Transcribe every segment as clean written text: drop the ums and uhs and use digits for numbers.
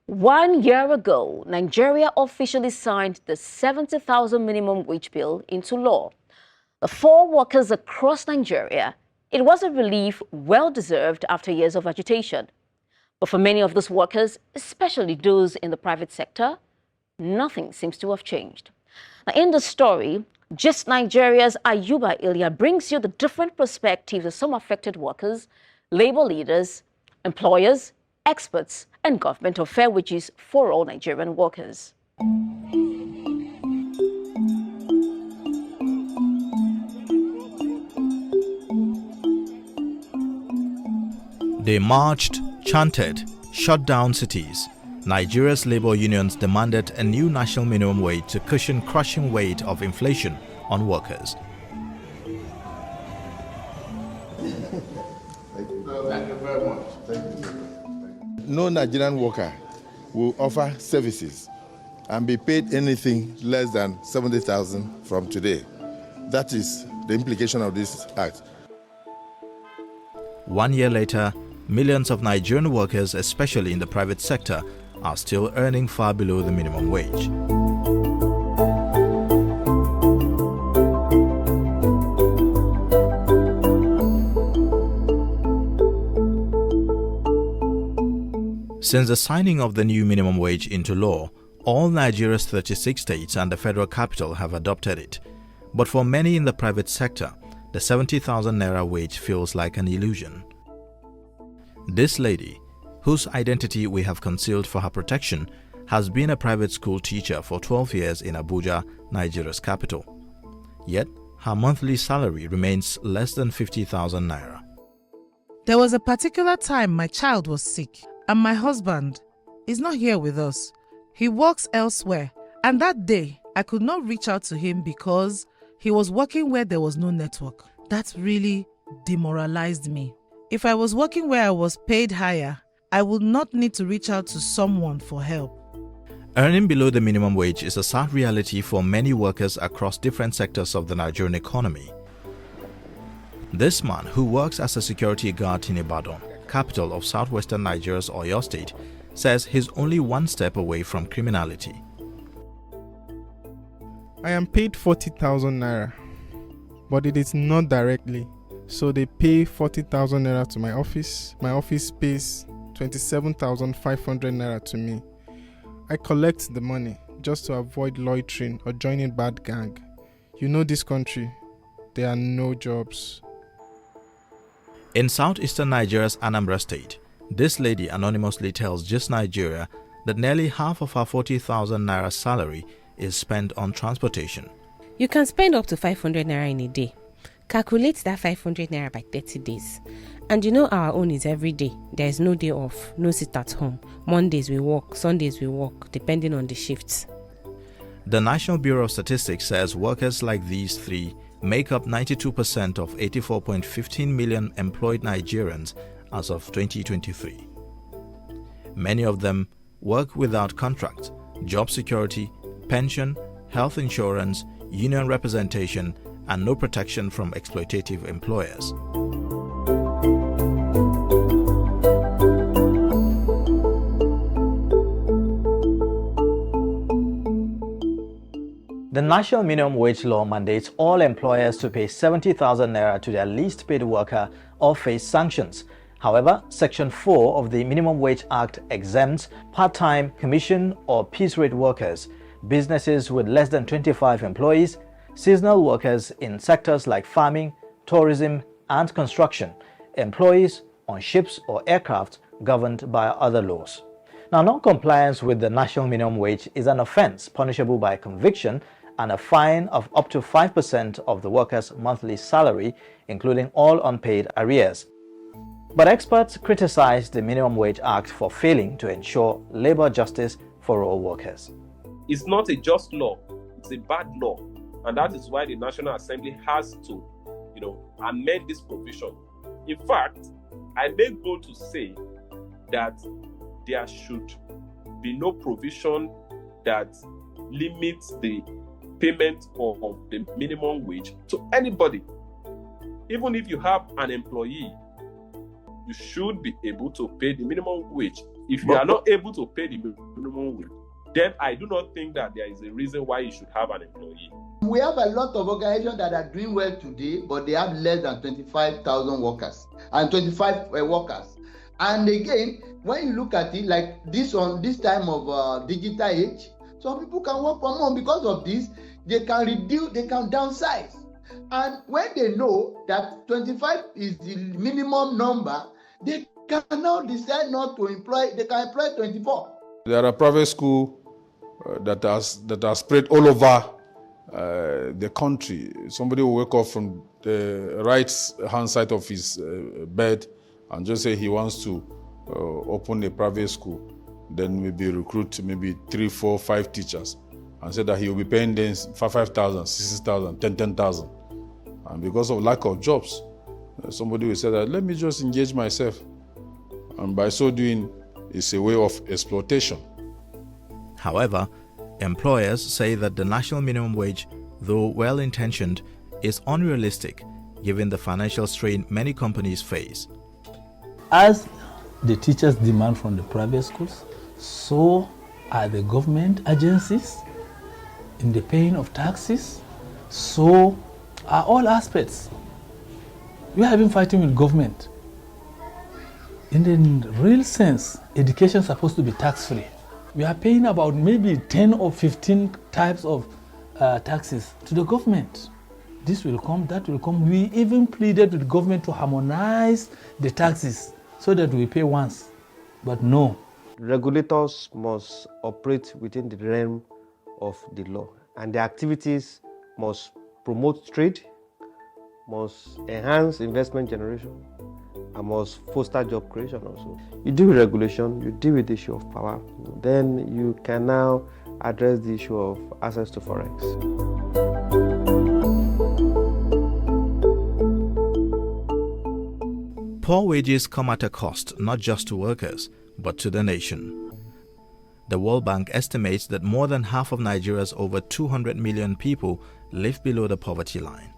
1 year ago, Nigeria officially signed the 70,000 minimum wage bill into law. For workers across Nigeria, it was a relief well-deserved after years of agitation. But for many of those workers, especially those in the private sector, nothing seems to have changed. Now, in the story, Just Nigeria's Ayuba Iliya brings you the different perspectives of some affected workers, labor leaders, employers, experts, and government of fair wages for all Nigerian workers. They marched, chanted, shut down cities. Nigeria's labor unions demanded a new national minimum wage to cushion crushing weight of inflation on workers. Thank you very much. No Nigerian worker will offer services and be paid anything less than 70,000 from today. That is the implication of this act. 1 year later, millions of Nigerian workers, especially in the private sector, are still earning far below the minimum wage. Since the signing of the new minimum wage into law, all Nigeria's 36 states and the federal capital have adopted it. But for many in the private sector, the 70,000 Naira wage feels like an illusion. This lady, whose identity we have concealed for her protection, has been a private school teacher for 12 years in Abuja, Nigeria's capital. Yet, her monthly salary remains less than 50,000 Naira. There was a particular time my child was sick, and my husband is not here with us. He works elsewhere, and that day I could not reach out to him because he was working where there was no network. That really demoralized me. If I was working where I was paid higher, I would not need to reach out to someone for help. Earning below the minimum wage is a sad reality for many workers across different sectors of the Nigerian economy. This man, who works as a security guard in Ibadan, capital of southwestern Nigeria's Oyo State, says he's only one step away from criminality. I am paid 40,000 Naira, but it is not directly. So they pay 40,000 Naira to my office. My office pays 27,500 Naira to me. I collect the money just to avoid loitering or joining bad gang. You know this country, there are no jobs. In southeastern Nigeria's Anambra State, this lady anonymously tells Just Nigeria that nearly half of her 40,000 Naira salary is spent on transportation. You can spend up to 500 Naira in a day. Calculate that 500 Naira by 30 days. And you know our own is every day. There is no day off, no sit at home. Mondays we work, Sundays we work, depending on the shifts. The National Bureau of Statistics says workers like these three make up 92% of 84.15 million employed Nigerians as of 2023. Many of them work without contract, job security, pension, health insurance, union representation, and no protection from exploitative employers. The National Minimum Wage Law mandates all employers to pay 70,000 Naira to their least paid worker or face sanctions. However, Section 4 of the Minimum Wage Act exempts part-time, commission or piece rate workers, businesses with less than 25 employees, seasonal workers in sectors like farming, tourism and construction, employees on ships or aircraft governed by other laws. Now, non-compliance with the national minimum wage is an offense punishable by conviction and a fine of up to 5% of the worker's monthly salary, including all unpaid arrears. But experts criticize the Minimum Wage Act for failing to ensure labor justice for all workers. It's not a just law, it's a bad law. And that is why the National Assembly has to, amend this provision. In fact, I may go to say that there should be no provision that limits the payment of the minimum wage to anybody. Even if you have an employee, you should be able to pay the minimum wage If you are not able to pay the minimum wage, then I do not think that there is a reason why you should have an employee. We have a lot of organizations that are doing well today, but they have less than 25,000 workers and 25 workers. And again, when you look at it like this on this time of digital age, some people can work from home. Because of this, they can reduce, they can downsize. And when they know that 25 is the minimum number, they can now decide not to employ, they can employ 24. There are private schools that are spread all over the country. Somebody will wake up from the right hand side of his bed and just say he wants to open a private school, then maybe recruit maybe 3, 4, 5 teachers and say that he will be paying them 5,000, 60,000, 10,000. And because of lack of jobs, somebody will say that let me just engage myself. And by so doing, it's a way of exploitation. However, employers say that the national minimum wage, though well-intentioned, is unrealistic given the financial strain many companies face. As the teachers demand from the private schools, so are the government agencies in the paying of taxes, so are all aspects. We have been fighting with government. In the real sense, education is supposed to be tax-free. We are paying about maybe 10 or 15 types of taxes to the government. This will come, that will come. We even pleaded with the government to harmonize the taxes so that we pay once, but no. Regulators must operate within the realm of the law, and their activities must promote trade, must enhance investment generation, and must foster job creation also. You deal with regulation, you deal with the issue of power, then you can now address the issue of access to forex. Poor wages come at a cost not just to workers, but to the nation. The World Bank estimates that more than half of Nigeria's over 200 million people live below the poverty line.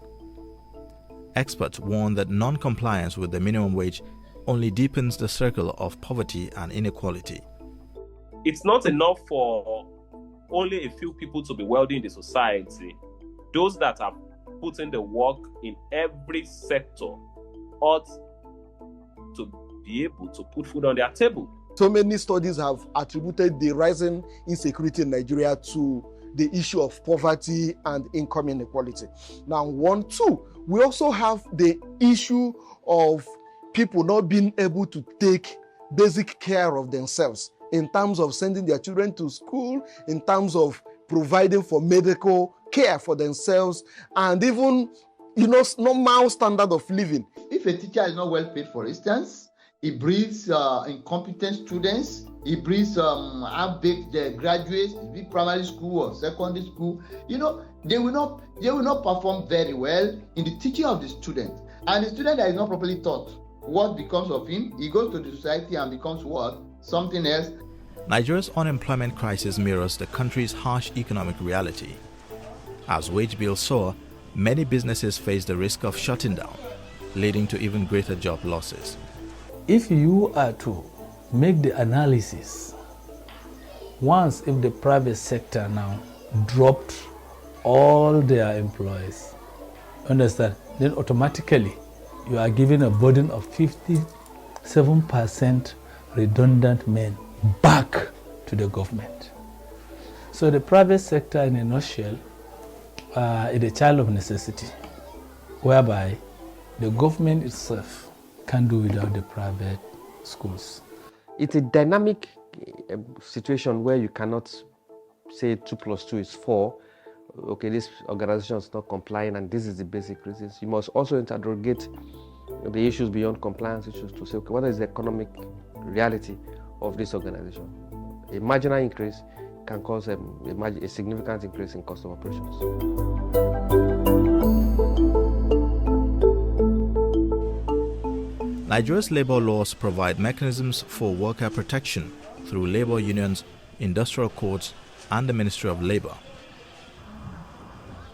Experts warn that non-compliance with the minimum wage only deepens the circle of poverty and inequality. It's not enough for only a few people to be wealthy in the society. Those that have put in the work in every sector ought to be able to put food on their table. So many studies have attributed the rising insecurity in Nigeria to the issue of poverty and income inequality. Now, 1, 2, we also have the issue of people not being able to take basic care of themselves in terms of sending their children to school, in terms of providing for medical care for themselves, and even, normal standard of living. If a teacher is not well paid, for instance, he breeds incompetent students, he breeds half-baked graduates, be primary school or secondary school. They will not perform very well in the teaching of the student. And the student that is not properly taught, what becomes of him? He goes to the society and becomes what? Something else. Nigeria's unemployment crisis mirrors the country's harsh economic reality. As wage bills soar, many businesses face the risk of shutting down, leading to even greater job losses. If you are to make the analysis, once if the private sector now dropped all their employees, understand, then automatically you are giving a burden of 57% redundant men back to the government. So the private sector, in a nutshell, is a child of necessity, whereby the government itself can't do without the private schools. It's a dynamic situation where you cannot say 2 + 2 is 4. Okay, this organization is not complying and this is the basic reasons. You must also interrogate the issues beyond compliance issues to say, okay, what is the economic reality of this organization? A marginal increase can cause a significant increase in cost of operations. Nigeria's labor laws provide mechanisms for worker protection through labor unions, industrial courts, and the Ministry of Labor.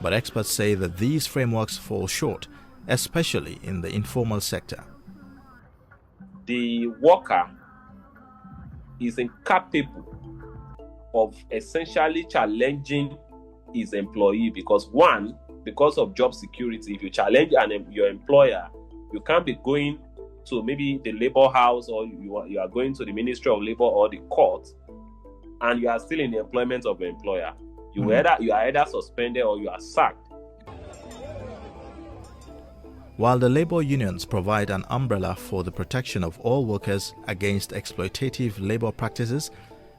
But experts say that these frameworks fall short, especially in the informal sector. The worker is incapable of essentially challenging his employee because of job security. If you challenge your employer, you can't be going to maybe the labor house, or you are going to the Ministry of Labor or the court, and you are still in the employment of your employer. You are either suspended or you are sacked. While the labor unions provide an umbrella for the protection of all workers against exploitative labor practices,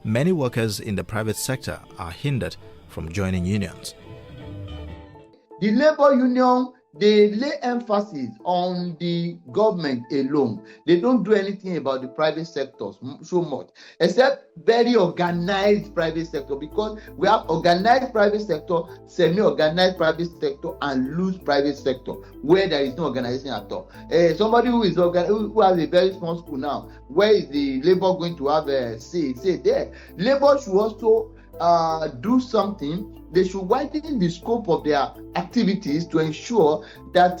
many workers in the private sector are hindered from joining unions. The labor union, they lay emphasis on the government alone. They don't do anything about the private sectors so much, except very organized private sector, because we have organized private sector, semi-organized private sector, and loose private sector, where there is no organization at all. Somebody who has a very small school now, where is the labor going to have a say there? Labor should also do something. They should widen the scope of their activities to ensure that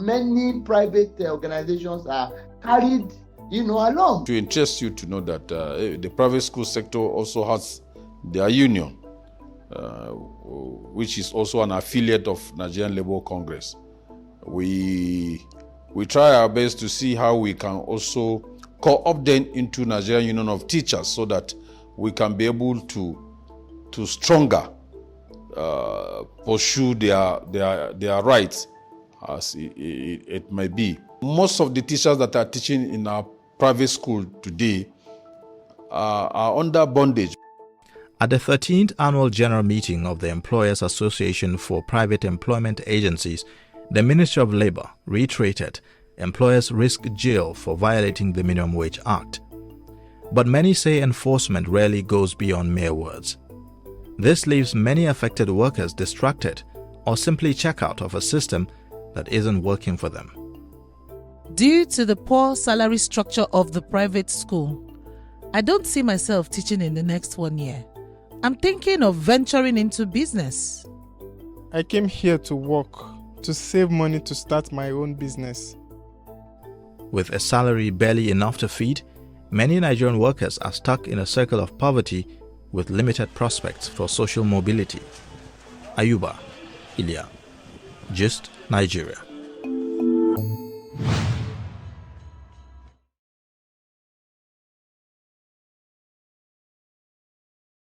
many private organizations are carried, along. To interest you to know that the private school sector also has their union, which is also an affiliate of Nigerian Labour Congress. We try our best to see how we can also co-opt them into Nigerian Union of Teachers, so that we can be able to stronger pursue their rights, as it may be. Most of the teachers that are teaching in our private school today are under bondage. At the 13th Annual General Meeting of the Employers Association for Private Employment Agencies, the Ministry of Labour reiterated employers risk jail for violating the Minimum Wage Act. But many say enforcement rarely goes beyond mere words. This leaves many affected workers distracted or simply check out of a system that isn't working for them. Due to the poor salary structure of the private school, I don't see myself teaching in the next 1 year. I'm thinking of venturing into business. I came here to work, to save money to start my own business. With a salary barely enough to feed, many Nigerian workers are stuck in a circle of poverty with limited prospects for social mobility. Ayuba, Iliya, Gist, Nigeria.